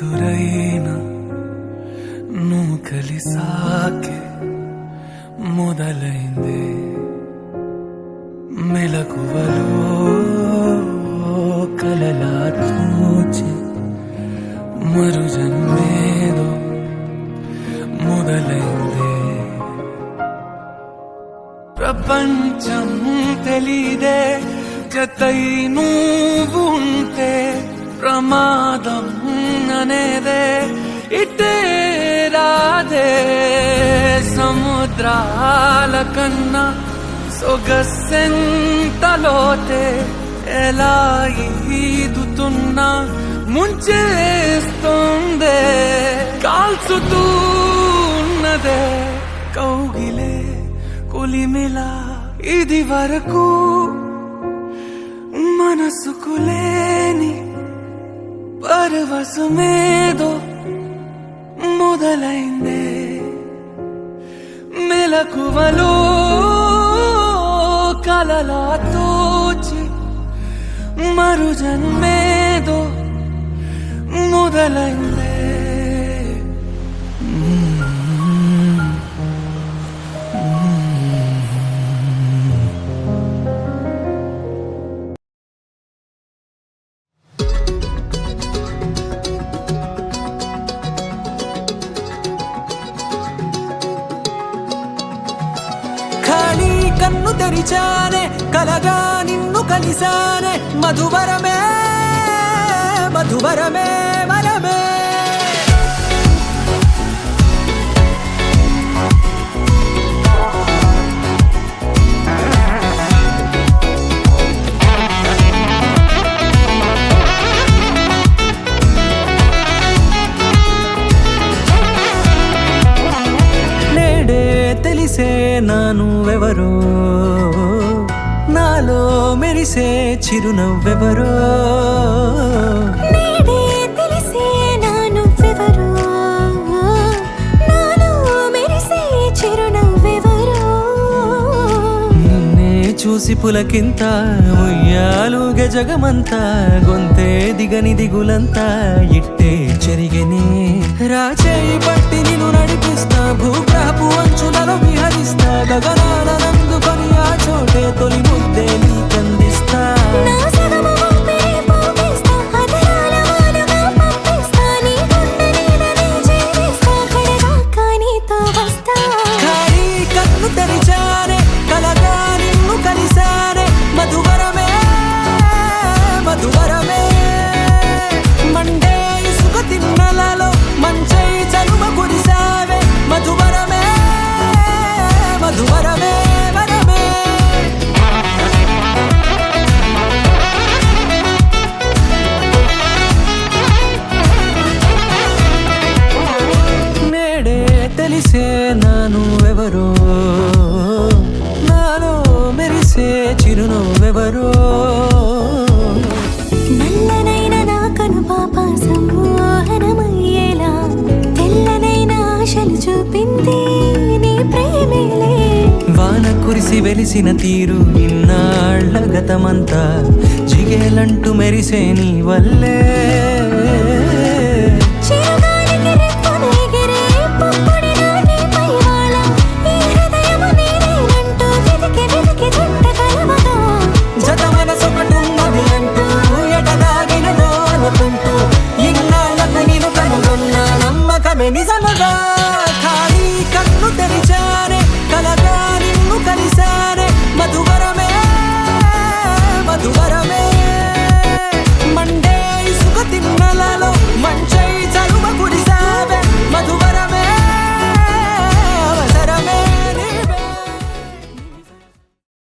ఎదురైన నువ్వు కలిసాకే మొదలైందే మెలకువలో కలలా తూచి మరు జన్మేదో మొదలైందే ప్రపంచం తెలీదే జతై నువ్వు ఉంటే ప్రమాదం అనేదే ఇటే రాదే సముద్రాల కన్నా సొగసెంతలోతే ఎలా ఈదుతున్నా ముంచేస్తుందే కాల్చుతూ ఉన్నదే కౌగిలే కొలిమిలా ఇది వరకు మనసుకు లేని పరవశమేదో మొదలైందే మెలకువలో కలలా తోచి మరు జన్మేదో మొదలైందే కన్ను తెరిచానే కలగా నిన్ను కలిసానే మధువరమే మధువరమే వరమే నేడే తెలిసే నానువెవరో నాలో మెరిసే చిరునవ్వెవరో నేడే తెలిసే నానువెవరో నాలో మెరిసే చిరునవ్వెవరో నిన్నే చూసి పులకింత ఉయ్యాలుగే జగమంతా గొంతే దిగని దిగులంతా ఇట్టే చెరిగెనే రాచేయి పట్టి నిన్ను నడిపిస్తా భూగ్రహపు అంచులలో విహరిస్తా గగనాలనందుకొని ఆ చోటే తొలి ముద్దే నీకందిస్తా నా సగము ఊపిరి పోగిస్తా అదరాల వాలుగా పంపిస్తా నీ గుండె నీడనే జీవిస్తా కడదాకా నీతో వస్తా ఖాళీ కన్ను తెరిచానే కలగా నిన్ను కలిసానే మధువరమే మధువరమే మండే ఇసుక తిన్నలలో మంచై చలువ కురిసావే మధువరమే మధువరమే వరమే నేడే తెలిసే నానువెవరో నాలో మెరిసే చిరునవ్వెవరో నల్లనైన నా కనుపాప సమ్మోహనమయ్యేలా తెల్లనైన ఆశలు చూపింది నీ ప్రేమేలే వాన కురిసి వెలిసిన తీరు ఇన్నాళ్ల గతమంతా జిగేలంటూ మెరిసే నీ వల్లే చిరుగాలికి రెప్పున ఎగిరే పుప్పొడిగా నీపై వాలా ఈ హృదయము నీదేనంటూ వెతికి వెతికి చుట్ట కలవగా జత మనసొకటున్నది అంటూ ఎటదాగినదో అనుకుంటూ ఇన్నాళ్లకు నేను కనుగొన్న నమ్మకమే నిజముగా ఖాళీ కన్ను తెరిచా